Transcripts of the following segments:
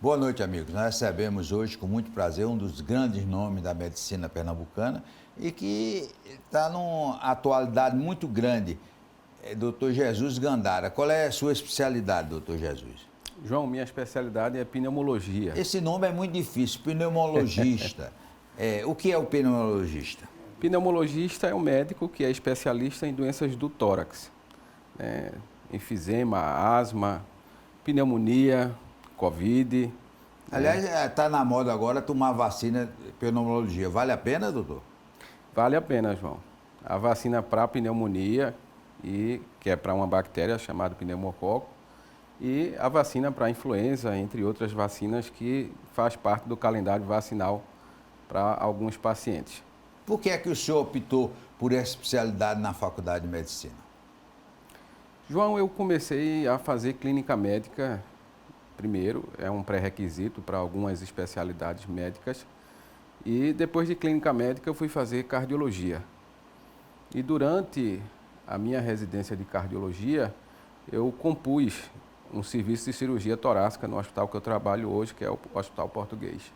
Boa noite, amigos. Nós recebemos hoje, com muito prazer, um dos grandes nomes da medicina pernambucana e que está numa atualidade muito grande, Dr. Jesus Gandara. Qual é a sua especialidade, Dr. Jesus? João, minha especialidade é pneumologia. Esse nome é muito difícil, pneumologista. O que é o pneumologista? Pneumologista é um médico que é especialista em doenças do tórax, enfisema, asma, pneumonia, Covid. Aliás, está na moda agora tomar vacina de pneumologia. Vale a pena, doutor? Vale a pena, João. A vacina para pneumonia, que é para uma bactéria chamada pneumococo, e a vacina para influenza, entre outras vacinas que faz parte do calendário vacinal para alguns pacientes. Por que é que o senhor optou por essa especialidade na Faculdade de Medicina? João, eu comecei a fazer clínica médica primeiro, é um pré-requisito para algumas especialidades médicas, e depois de clínica médica eu fui fazer cardiologia. E durante a minha residência de cardiologia, eu compus um serviço de cirurgia torácica no hospital que eu trabalho hoje, que é o Hospital Português.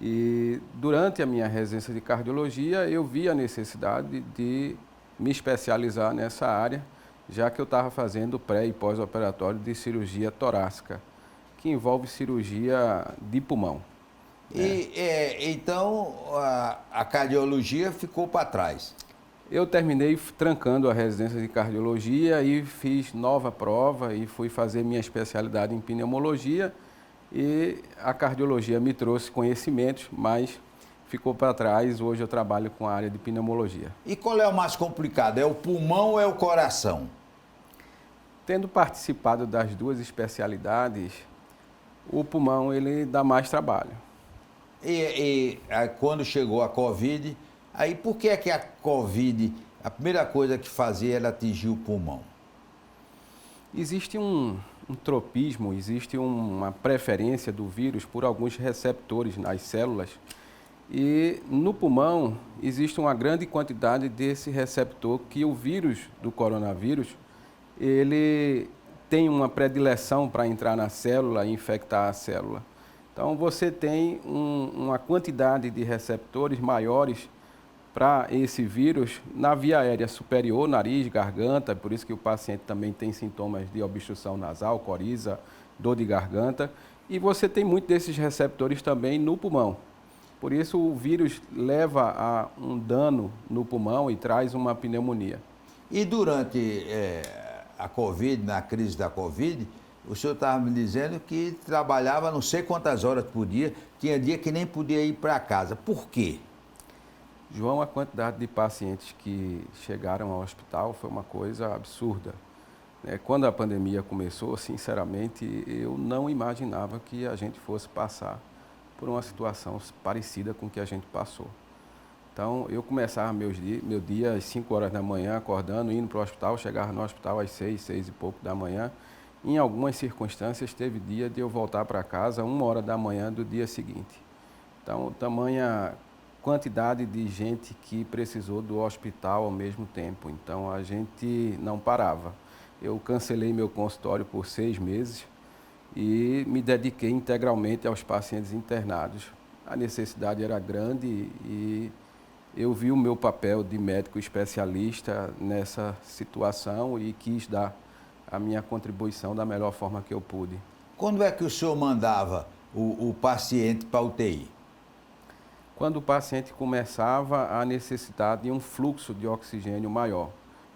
E durante a minha residência de cardiologia, eu vi a necessidade de me especializar nessa área, já que eu estava fazendo pré e pós-operatório de cirurgia torácica, que envolve cirurgia de pulmão. Então, a cardiologia ficou para trás. Eu terminei trancando a residência de cardiologia e fiz nova prova e fui fazer minha especialidade em pneumologia, e a cardiologia me trouxe conhecimentos, mas ficou para trás. Hoje eu trabalho com a área de pneumologia. E qual é o mais complicado? É o pulmão ou é o coração? Tendo participado das duas especialidades, o pulmão ele dá mais trabalho. Aí, quando chegou a Covid, aí por que é que a Covid, a primeira coisa que fazia era atingir o pulmão? Existe um tropismo, existe uma preferência do vírus por alguns receptores nas células, e no pulmão existe uma grande quantidade desse receptor que o vírus do coronavírus, ele tem uma predileção para entrar na célula e infectar a célula. Então você tem uma quantidade de receptores maiores para esse vírus na via aérea superior, nariz, garganta, por isso que o paciente também tem sintomas de obstrução nasal, coriza, dor de garganta, e você tem muito desses receptores também no pulmão. Por isso o vírus leva a um dano no pulmão e traz uma pneumonia. E durante a Covid, na crise da Covid, o senhor estava me dizendo que trabalhava não sei quantas horas por dia, tinha dia que nem podia ir para casa. Por quê? João, a quantidade de pacientes que chegaram ao hospital foi uma coisa absurda. Quando a pandemia começou, sinceramente, eu não imaginava que a gente fosse passar por uma situação parecida com o que a gente passou. Então, eu começava meu dia às 5 horas da manhã, acordando, indo para o hospital, chegava no hospital às 6 e pouco da manhã. Em algumas circunstâncias, teve dia de eu voltar para casa 1 hora da manhã do dia seguinte. Então, tamanha quantidade de gente que precisou do hospital ao mesmo tempo. Então, a gente não parava. Eu cancelei meu consultório por 6 meses e me dediquei integralmente aos pacientes internados. A necessidade era grande e eu vi o meu papel de médico especialista nessa situação e quis dar a minha contribuição da melhor forma que eu pude. Quando é que o senhor mandava o paciente para a UTI? Quando o paciente começava a necessitar de um fluxo de oxigênio maior,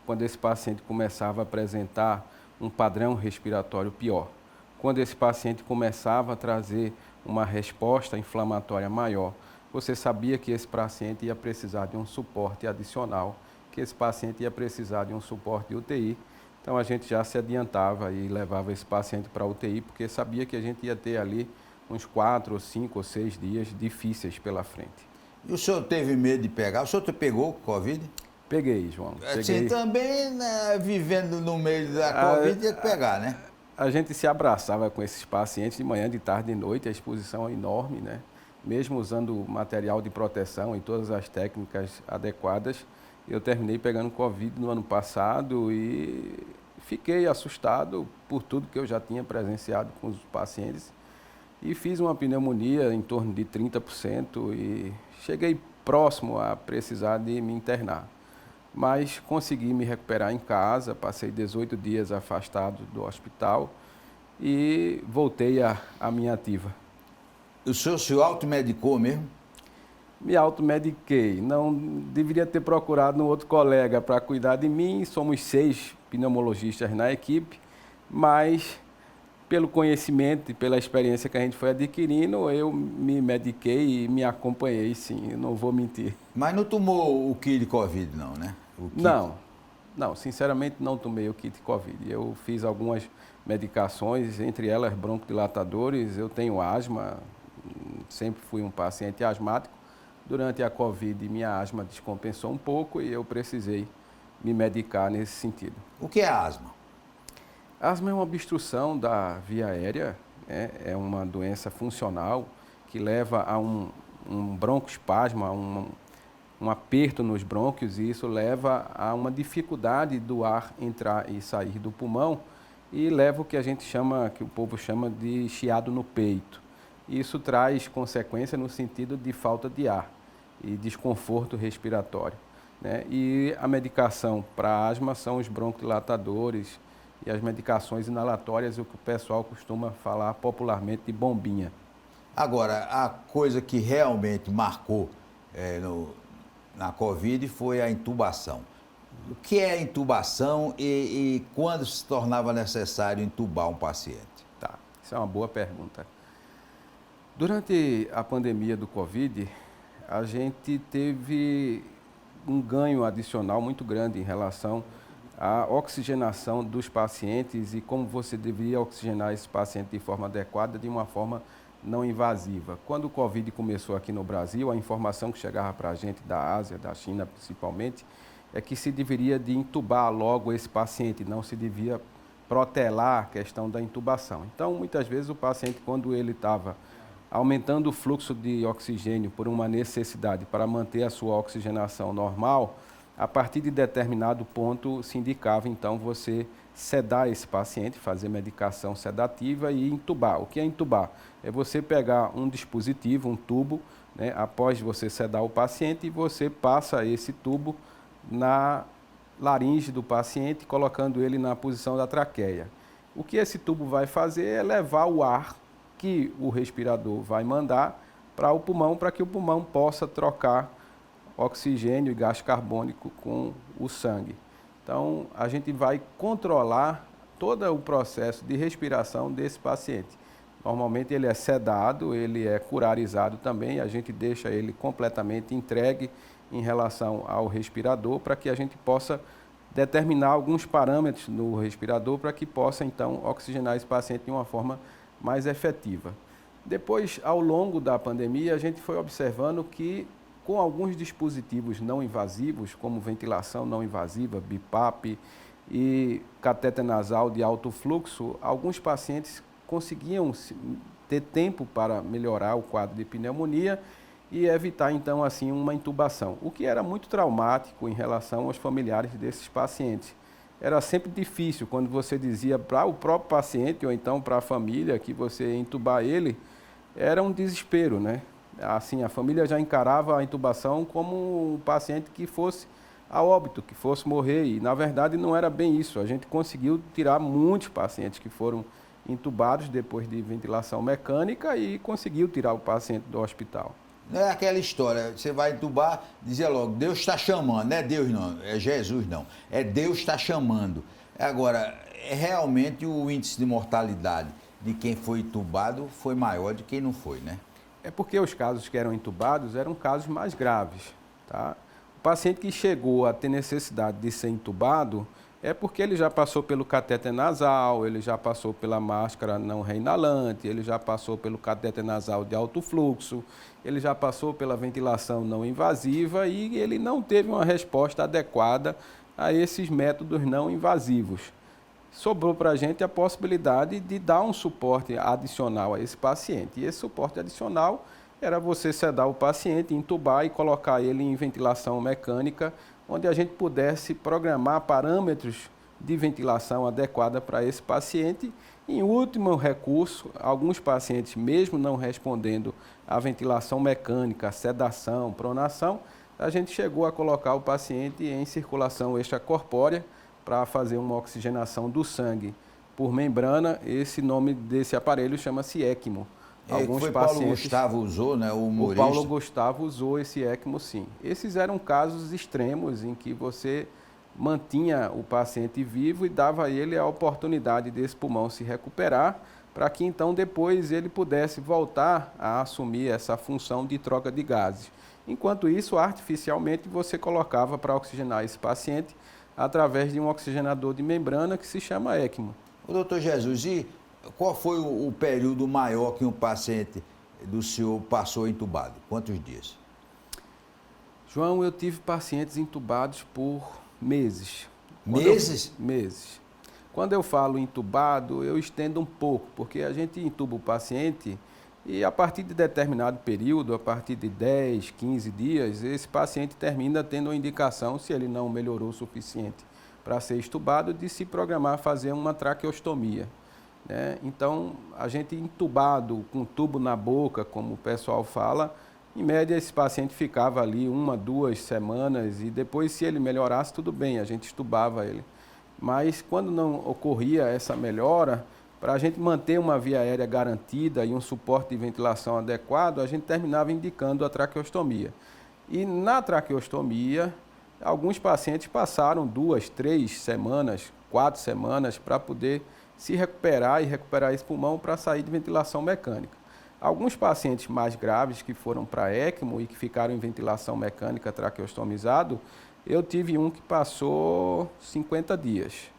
quando esse paciente começava a apresentar um padrão respiratório pior, quando esse paciente começava a trazer uma resposta inflamatória maior, você sabia que esse paciente ia precisar de um suporte adicional, que esse paciente ia precisar de um suporte de UTI. Então a gente já se adiantava e levava esse paciente para a UTI, porque sabia que a gente ia ter ali uns 4, 5 ou 6 dias difíceis pela frente. E o senhor teve medo de pegar? O senhor Pegou Covid? Peguei, João. Assim, também, né, vivendo no meio da Covid, tinha que pegar, né? A gente se abraçava com esses pacientes de manhã, de tarde, de noite, a exposição é enorme, né? Mesmo usando material de proteção e todas as técnicas adequadas, eu terminei pegando Covid no ano passado e fiquei assustado por tudo que eu já tinha presenciado com os pacientes. e fiz uma pneumonia em torno de 30% e cheguei próximo a precisar de me internar. Mas consegui me recuperar em casa, passei 18 dias afastado do hospital e voltei à minha ativa. O senhor se automedicou mesmo? Me automediquei, não deveria ter procurado um outro colega para cuidar de mim, somos 6 pneumologistas na equipe, mas pelo conhecimento e pela experiência que a gente foi adquirindo, eu me mediquei e me acompanhei, sim, não vou mentir. Mas não tomou o kit de Covid, não, né? Não, sinceramente não tomei o kit Covid. Eu fiz algumas medicações, entre elas broncodilatadores, eu tenho asma, sempre fui um paciente asmático. Durante a Covid, minha asma descompensou um pouco e eu precisei me medicar nesse sentido. O que é asma? Asma é uma obstrução da via aérea, né? É uma doença funcional que leva a um broncoespasmo, a um aperto nos brônquios, e isso leva a uma dificuldade do ar entrar e sair do pulmão e leva o que a gente chama, que o povo chama de chiado no peito. Isso traz consequência no sentido de falta de ar e desconforto respiratório, né? E a medicação para asma são os broncodilatadores e as medicações inalatórias, o que o pessoal costuma falar popularmente de bombinha. Agora, a coisa que realmente marcou na Covid foi a intubação. O que é a intubação e quando se tornava necessário intubar um paciente? Tá, isso é uma boa pergunta. Durante a pandemia do Covid, a gente teve um ganho adicional muito grande em relação à oxigenação dos pacientes e como você deveria oxigenar esse paciente de forma adequada, de uma forma não invasiva. Quando o Covid começou aqui no Brasil, a informação que chegava para a gente da Ásia, da China principalmente, é que se deveria de intubar logo esse paciente, não se devia protelar a questão da intubação. Então, muitas vezes o paciente, quando ele estava aumentando o fluxo de oxigênio por uma necessidade para manter a sua oxigenação normal, a partir de determinado ponto se indicava então você sedar esse paciente, fazer medicação sedativa e intubar. O que é intubar? É você pegar um dispositivo, um tubo, né, após você sedar o paciente, e você passa esse tubo na laringe do paciente, colocando ele na posição da traqueia. O que esse tubo vai fazer é levar o ar que o respirador vai mandar para o pulmão, para que o pulmão possa trocar oxigênio e gás carbônico com o sangue. Então, a gente vai controlar todo o processo de respiração desse paciente. Normalmente ele é sedado, ele é curarizado também, a gente deixa ele completamente entregue em relação ao respirador para que a gente possa determinar alguns parâmetros no respirador para que possa então oxigenar esse paciente de uma forma mais efetiva. Depois, ao longo da pandemia, a gente foi observando que com alguns dispositivos não invasivos, como ventilação não invasiva, BiPAP e catéter nasal de alto fluxo, alguns pacientes conseguiam ter tempo para melhorar o quadro de pneumonia e evitar, então, assim, uma intubação, o que era muito traumático em relação aos familiares desses pacientes. Era sempre difícil quando você dizia para o próprio paciente ou então para a família que você ia intubar ele, era um desespero, né? Assim, a família já encarava a intubação como um paciente que fosse a óbito, que fosse morrer, e na verdade não era bem isso. A gente conseguiu tirar muitos pacientes que foram intubados depois de ventilação mecânica e conseguiu tirar o paciente do hospital. Não é aquela história, você vai entubar, dizia logo, Deus está chamando, não é Deus não, é Jesus não, é Deus está chamando. Agora, realmente o índice de mortalidade de quem foi entubado foi maior de quem não foi, né? É porque os casos que eram intubados eram casos mais graves, tá? O paciente que chegou a ter necessidade de ser intubado é porque ele já passou pelo catéter nasal, ele já passou pela máscara não reinalante, ele já passou pelo catéter nasal de alto fluxo, ele já passou pela ventilação não invasiva e ele não teve uma resposta adequada a esses métodos não invasivos. Sobrou para a gente a possibilidade de dar um suporte adicional a esse paciente. E esse suporte adicional era você sedar o paciente, intubar e colocar ele em ventilação mecânica, onde a gente pudesse programar parâmetros de ventilação adequada para esse paciente. Em último recurso, alguns pacientes, mesmo não respondendo à ventilação mecânica, sedação, pronação, a gente chegou a colocar o paciente em circulação extracorpórea para fazer uma oxigenação do sangue por membrana. Esse nome desse aparelho chama-se ECMO. Alguns foi pacientes, Paulo Gustavo usou, né, o humorista. O Paulo Gustavo usou esse ECMO, sim. Esses eram casos extremos em que você mantinha o paciente vivo e dava a ele a oportunidade desse pulmão se recuperar, para que então depois ele pudesse voltar a assumir essa função de troca de gases. Enquanto isso, artificialmente, você colocava para oxigenar esse paciente através de um oxigenador de membrana que se chama ECMO. O doutor Jesus, e qual foi o período maior que um paciente do senhor passou entubado? Quantos dias? João, eu tive pacientes entubados por meses. Meses? Meses. Quando eu falo entubado, eu estendo um pouco, porque a gente entuba o paciente e a partir de determinado período, a partir de 10, 15 dias, esse paciente termina tendo uma indicação, se ele não melhorou o suficiente para ser entubado, de se programar a fazer uma traqueostomia. Então, a gente entubado com tubo na boca, como o pessoal fala, em média esse paciente ficava ali 1, 2 semanas e depois, se ele melhorasse, tudo bem, a gente entubava ele. Mas quando não ocorria essa melhora, para a gente manter uma via aérea garantida e um suporte de ventilação adequado, a gente terminava indicando a traqueostomia. E na traqueostomia, alguns pacientes passaram 2, 3 semanas, 4 semanas para poder se recuperar e recuperar esse pulmão para sair de ventilação mecânica. Alguns pacientes mais graves que foram para ECMO e que ficaram em ventilação mecânica traqueostomizado, eu tive um que passou 50 dias.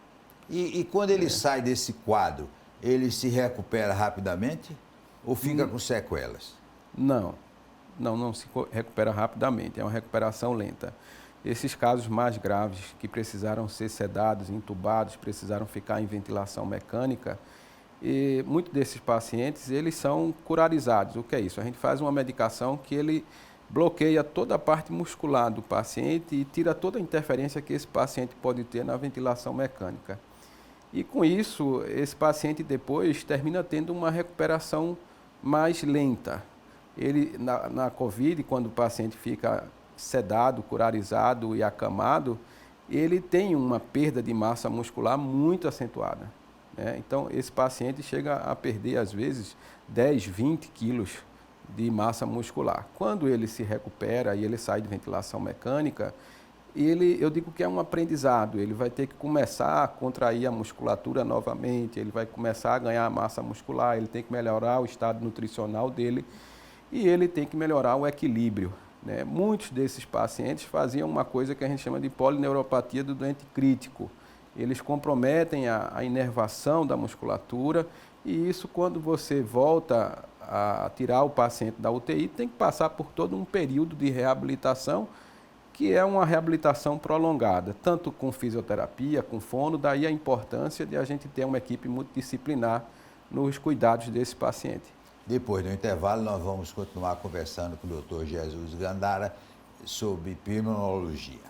E quando ele sai desse quadro, ele se recupera rapidamente ou fica com sequelas? Não se recupera rapidamente, é uma recuperação lenta. Esses casos mais graves que precisaram ser sedados, entubados, precisaram ficar em ventilação mecânica, e muitos desses pacientes, eles são curarizados. O que é isso? A gente faz uma medicação que ele bloqueia toda a parte muscular do paciente e tira toda a interferência que esse paciente pode ter na ventilação mecânica. E com isso, esse paciente depois termina tendo uma recuperação mais lenta. Ele, na COVID, quando o paciente fica sedado, curarizado e acamado, ele tem uma perda de massa muscular muito acentuada. Então, esse paciente chega a perder, às vezes, 10, 20 quilos de massa muscular. Quando ele se recupera e ele sai de ventilação mecânica, eu digo que é um aprendizado. Ele vai ter que começar a contrair a musculatura novamente, ele vai começar a ganhar massa muscular, ele tem que melhorar o estado nutricional dele e ele tem que melhorar o equilíbrio. Muitos desses pacientes faziam uma coisa que a gente chama de polineuropatia do doente crítico. Eles comprometem a inervação da musculatura e isso, quando você volta a tirar o paciente da UTI, tem que passar por todo um período de reabilitação, que é uma reabilitação prolongada, tanto com fisioterapia, com fono, daí a importância de a gente ter uma equipe multidisciplinar nos cuidados desse paciente. Depois do intervalo, nós vamos continuar conversando com o Dr. Jesus Gandara sobre pulmonologia.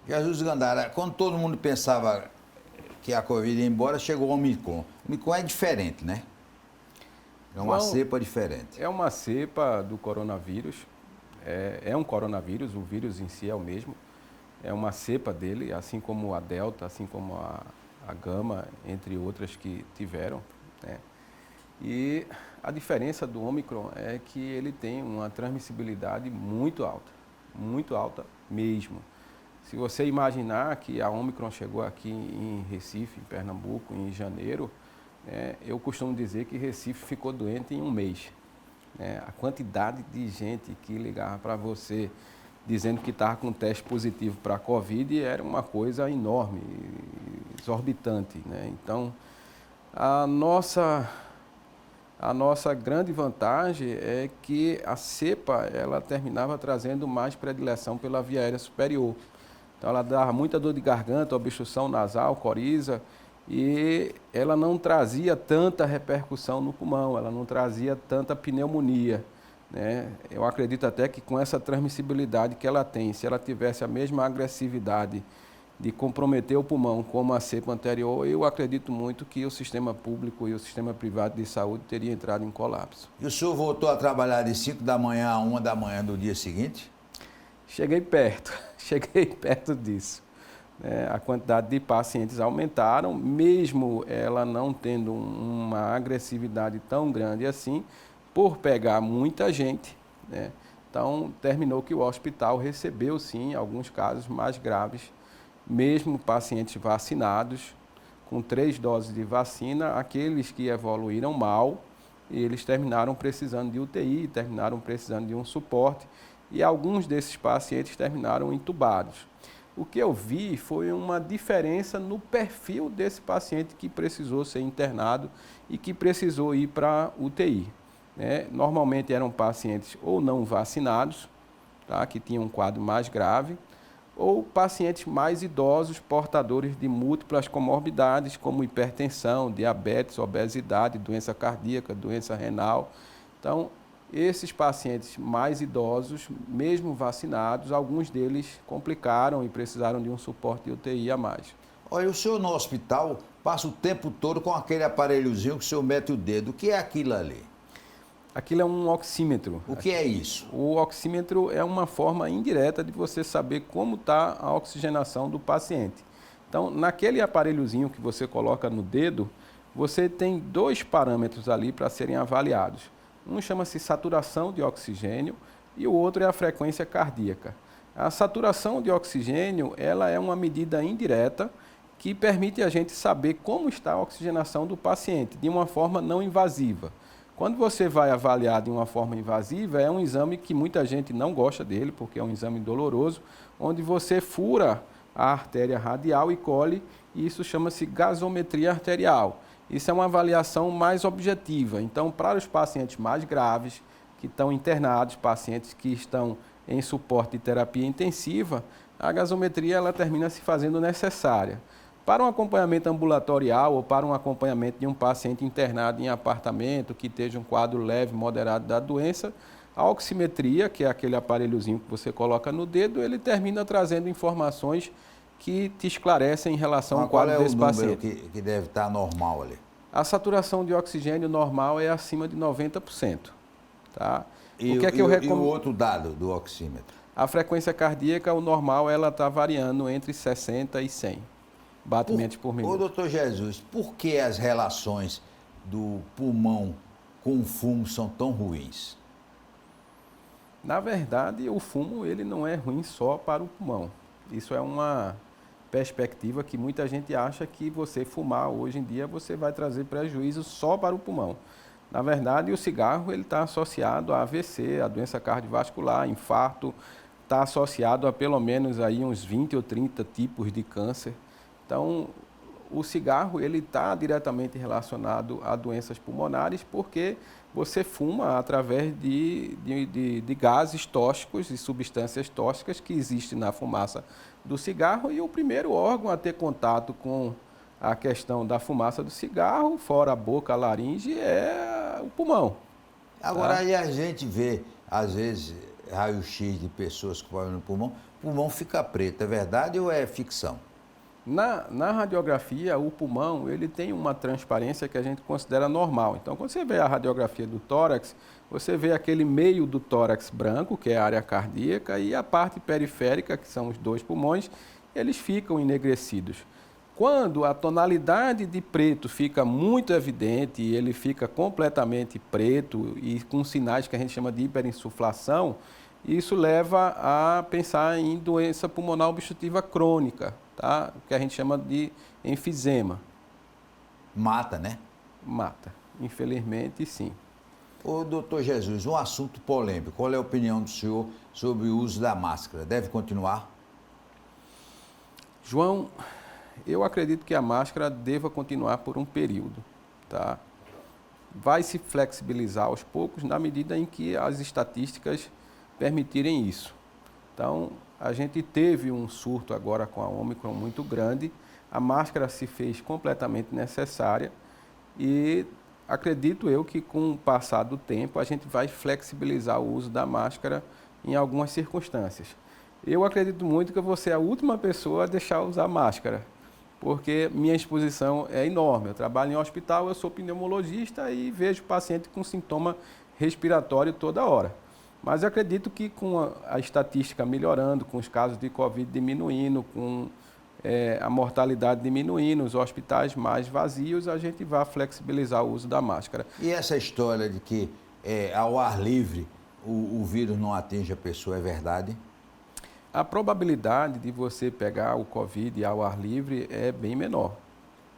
Jesus Gandara, quando todo mundo pensava que a Covid ia embora, chegou o Omicron. O Omicron é diferente, né? É uma cepa diferente. É uma cepa do coronavírus. É um coronavírus, o vírus em si é o mesmo. É uma cepa dele, assim como a Delta, assim como a Gama, entre outras que tiveram. E a diferença do Omicron é que ele tem uma transmissibilidade muito alta mesmo. Se você imaginar que a Omicron chegou aqui em Recife, em Pernambuco, em janeiro, eu costumo dizer que Recife ficou doente em um mês. A quantidade de gente que ligava para você dizendo que estava com um teste positivo para a Covid era uma coisa enorme, exorbitante. Então, a nossa grande vantagem é que a cepa ela terminava trazendo mais predileção pela via aérea superior. Então ela dava muita dor de garganta, obstrução nasal, coriza, e ela não trazia tanta repercussão no pulmão, ela não trazia tanta pneumonia, né? Eu acredito até que com essa transmissibilidade que ela tem, se ela tivesse a mesma agressividade de comprometer o pulmão como a cepa anterior, eu acredito muito que o sistema público e o sistema privado de saúde teria entrado em colapso. E o senhor voltou a trabalhar de 5 da manhã a 1 da manhã do dia seguinte? Cheguei perto disso. A quantidade de pacientes aumentaram, mesmo ela não tendo uma agressividade tão grande assim, por pegar muita gente, né? Então, terminou que o hospital recebeu, sim, alguns casos mais graves, mesmo pacientes vacinados, com 3 doses de vacina, aqueles que evoluíram mal, eles terminaram precisando de UTI, terminaram precisando de um suporte, e alguns desses pacientes terminaram entubados. O que eu vi foi uma diferença no perfil desse paciente que precisou ser internado e que precisou ir para UTI. Normalmente eram pacientes ou não vacinados, tá, que tinham um quadro mais grave, ou pacientes mais idosos, portadores de múltiplas comorbidades, como hipertensão, diabetes, obesidade, doença cardíaca, doença renal. Então, esses pacientes mais idosos, mesmo vacinados, alguns deles complicaram e precisaram de um suporte de UTI a mais. Olha, o senhor no hospital passa o tempo todo com aquele aparelhozinho que o senhor mete o dedo. O que é aquilo ali? Aquilo é um oxímetro. O que é isso? O oxímetro é uma forma indireta de você saber como está a oxigenação do paciente. Então, naquele aparelhozinho que você coloca no dedo, você tem 2 parâmetros ali para serem avaliados. Um chama-se saturação de oxigênio e o outro é a frequência cardíaca. A saturação de oxigênio, ela é uma medida indireta que permite a gente saber como está a oxigenação do paciente, de uma forma não invasiva. Quando você vai avaliar de uma forma invasiva, é um exame que muita gente não gosta dele, porque é um exame doloroso, onde você fura a artéria radial e colhe, e isso chama-se gasometria arterial. Isso é uma avaliação mais objetiva. Então, para os pacientes mais graves, que estão internados, pacientes que estão em suporte de terapia intensiva, a gasometria ela termina se fazendo necessária. Para um acompanhamento ambulatorial ou para um acompanhamento de um paciente internado em apartamento, que esteja um quadro leve, moderado da doença, a oximetria, que é aquele aparelhozinho que você coloca no dedo, ele termina trazendo informações que te esclarecem em relação ao quadro desse paciente. Qual é o número que deve estar normal ali? A saturação de oxigênio normal é acima de 90%. Tá? E o outro dado do oxímetro? A frequência cardíaca, o normal, ela está variando entre 60 e 100 batimentos por minuto. Ô, doutor Jesus, por que as relações do pulmão com o fumo são tão ruins? Na verdade, o fumo ele não é ruim só para o pulmão. Isso é uma perspectiva que muita gente acha que você fumar hoje em dia você vai trazer prejuízo só para o pulmão. Na verdade, o cigarro ele está associado a AVC, a doença cardiovascular, infarto, está associado a pelo menos aí uns 20 ou 30 tipos de câncer. Então, o cigarro ele está diretamente relacionado a doenças pulmonares porque você fuma através de gases tóxicos e substâncias tóxicas que existem na fumaça do cigarro, e o primeiro órgão a ter contato com a questão da fumaça do cigarro, fora a boca, a laringe, é o pulmão. Agora, aí a gente vê, às vezes, raio-x de pessoas com problema no pulmão, o pulmão fica preto, é verdade ou é ficção? Na radiografia, o pulmão ele tem uma transparência que a gente considera normal. Então, quando você vê a radiografia do tórax, você vê aquele meio do tórax branco, que é a área cardíaca, e a parte periférica, que são os 2 pulmões, eles ficam enegrecidos. Quando a tonalidade de preto fica muito evidente e ele fica completamente preto e com sinais que a gente chama de hiperinsuflação, isso leva a pensar em doença pulmonar obstrutiva crônica, tá? Que a gente chama de enfisema. Mata, né? Mata. Infelizmente, sim. Ô, doutor Jesus, um assunto polêmico. Qual é a opinião do senhor sobre o uso da máscara? Deve continuar? João, eu acredito que a máscara deva continuar por um período, tá? Vai se flexibilizar aos poucos na medida em que as estatísticas permitirem isso. Então, a gente teve um surto agora com a Ômicron muito grande, a máscara se fez completamente necessária e acredito eu que com o passar do tempo a gente vai flexibilizar o uso da máscara em algumas circunstâncias. Eu acredito muito que eu vou ser a última pessoa a deixar usar máscara, porque minha exposição é enorme. Eu trabalho em hospital, eu sou pneumologista e vejo paciente com sintoma respiratório toda hora. Mas eu acredito que com a estatística melhorando, com os casos de Covid diminuindo, com a mortalidade diminuindo, os hospitais mais vazios, a gente vai flexibilizar o uso da máscara. E essa história de que ao ar livre o vírus não atinge a pessoa, é verdade? A probabilidade de você pegar o Covid ao ar livre é bem menor.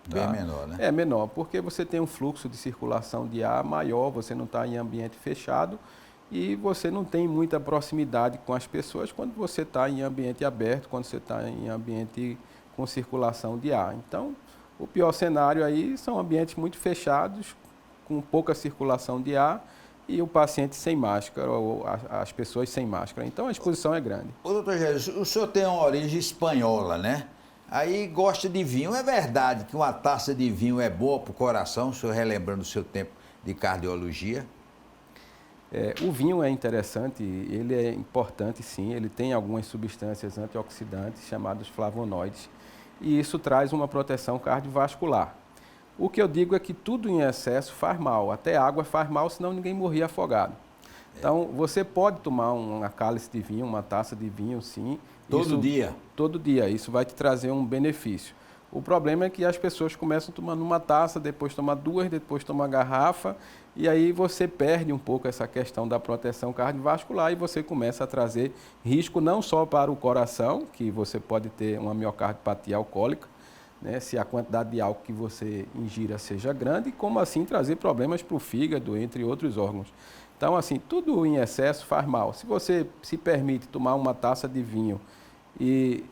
Tá? Bem menor, né? É menor, porque você tem um fluxo de circulação de ar maior, você não está em ambiente fechado e você não tem muita proximidade com as pessoas quando você está em ambiente aberto, quando você está em ambiente com circulação de ar. Então, o pior cenário aí são ambientes muito fechados, com pouca circulação de ar, e o paciente sem máscara, ou as pessoas sem máscara. Então, a exposição é grande. Ô, doutor Jesus, o senhor tem uma origem espanhola, né? Aí gosta de vinho. É verdade que uma taça de vinho é boa para o coração, o senhor relembrando o seu tempo de cardiologia? O vinho é interessante, ele é importante sim, ele tem algumas substâncias antioxidantes chamadas flavonoides, e isso traz uma proteção cardiovascular. O que eu digo é que tudo em excesso faz mal, até água faz mal, senão ninguém morria afogado. Então, você pode tomar uma cálice de vinho, uma taça de vinho, sim. Todo dia? Todo dia, isso vai te trazer um benefício. O problema é que as pessoas começam tomando uma taça, depois tomar duas, depois tomar garrafa, e aí você perde um pouco essa questão da proteção cardiovascular e você começa a trazer risco não só para o coração, que você pode ter uma miocardiopatia alcoólica, né, se a quantidade de álcool que você ingira seja grande, como assim trazer problemas para o fígado, entre outros órgãos. Então, assim, tudo em excesso faz mal. Se você se permite tomar uma taça de vinho e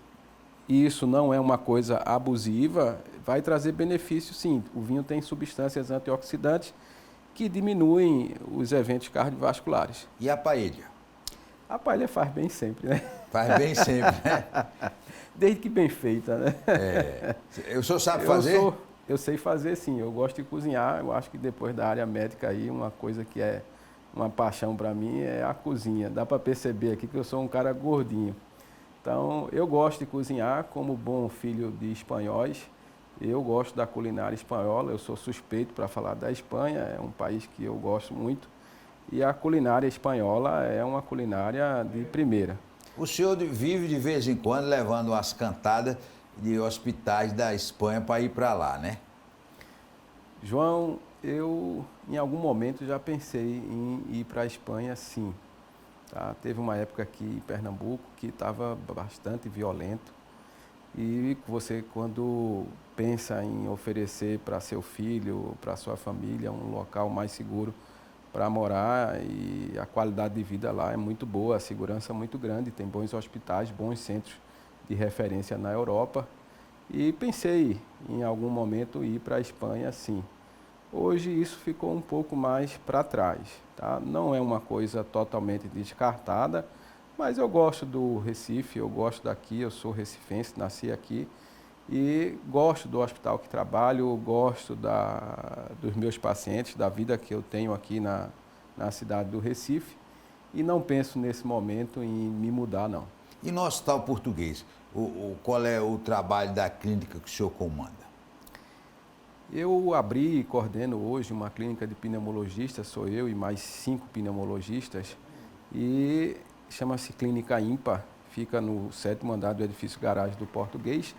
isso não é uma coisa abusiva, vai trazer benefício sim. O vinho tem substâncias antioxidantes que diminuem os eventos cardiovasculares. E a paella? A paella faz bem sempre, né? Faz bem sempre, né? Desde que bem feita, né? O senhor sabe fazer? Eu sei fazer sim, eu gosto de cozinhar. Eu acho que depois da área médica aí, uma coisa que é uma paixão para mim é a cozinha. Dá para perceber aqui que eu sou um cara gordinho. Então, eu gosto de cozinhar como bom filho de espanhóis. Eu gosto da culinária espanhola, eu sou suspeito para falar da Espanha, é um país que eu gosto muito. E a culinária espanhola é uma culinária de primeira. O senhor vive de vez em quando levando umas cantadas de hospitais da Espanha para ir para lá, né? João, eu em algum momento já pensei em ir para a Espanha, sim. Tá? Teve uma época aqui em Pernambuco que estava bastante violento. E você, quando pensa em oferecer para seu filho, para sua família, um local mais seguro para morar, e a qualidade de vida lá é muito boa, a segurança é muito grande, tem bons hospitais, bons centros de referência na Europa. E pensei em algum momento ir para a Espanha, sim. Hoje isso ficou um pouco mais para trás, tá? Não é uma coisa totalmente descartada, mas eu gosto do Recife, eu gosto daqui, eu sou recifense, nasci aqui e gosto do hospital que trabalho, gosto dos meus pacientes, da vida que eu tenho aqui na cidade do Recife e não penso nesse momento em me mudar, não. E no Hospital Português, qual é o trabalho da clínica que o senhor comanda? Eu abri e coordeno hoje uma clínica de pneumologistas, sou eu e mais 5 pneumologistas, e chama-se Clínica IMPA, fica no 7º andar do edifício garagem do Português,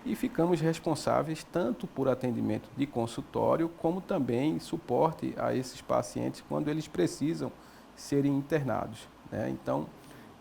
e ficamos responsáveis tanto por atendimento de consultório, como também suporte a esses pacientes quando eles precisam serem internados, né? Então,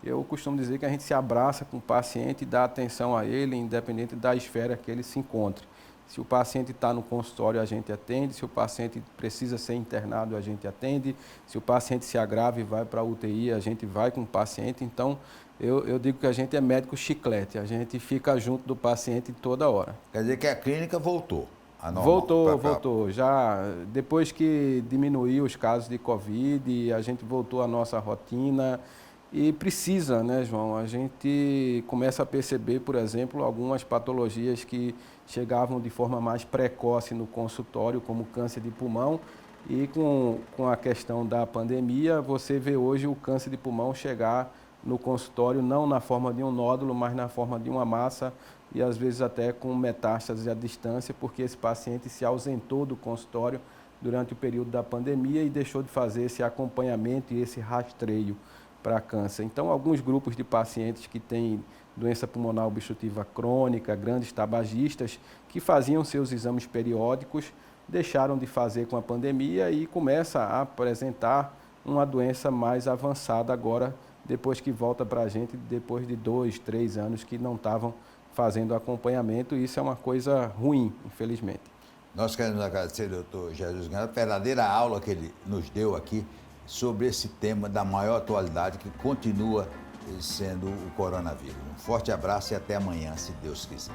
eu costumo dizer que a gente se abraça com o paciente e dá atenção a ele, independente da esfera que ele se encontre. Se o paciente está no consultório, a gente atende. Se o paciente precisa ser internado, a gente atende. Se o paciente se agrava e vai para a UTI, a gente vai com o paciente. Então, eu digo que a gente é médico chiclete. A gente fica junto do paciente toda hora. Quer dizer que a clínica voltou a normal? Voltou. Já depois que diminuiu os casos de Covid, a gente voltou à nossa rotina. E precisa, né, João? A gente começa a perceber, por exemplo, algumas patologias que chegavam de forma mais precoce no consultório, como câncer de pulmão, e com a questão da pandemia, você vê hoje o câncer de pulmão chegar no consultório não na forma de um nódulo, mas na forma de uma massa e às vezes até com metástase à distância, porque esse paciente se ausentou do consultório durante o período da pandemia e deixou de fazer esse acompanhamento e esse rastreio para câncer. Então, alguns grupos de pacientes que têm doença pulmonar obstrutiva crônica, grandes tabagistas, que faziam seus exames periódicos, deixaram de fazer com a pandemia e começa a apresentar uma doença mais avançada agora, depois que volta para a gente, depois de 2, 3 anos que não estavam fazendo acompanhamento, e isso é uma coisa ruim, infelizmente. Nós queremos agradecer ao doutor Jesus Gandara, a verdadeira aula que ele nos deu aqui sobre esse tema da maior atualidade que continua sendo o coronavírus. Um forte abraço e até amanhã, se Deus quiser.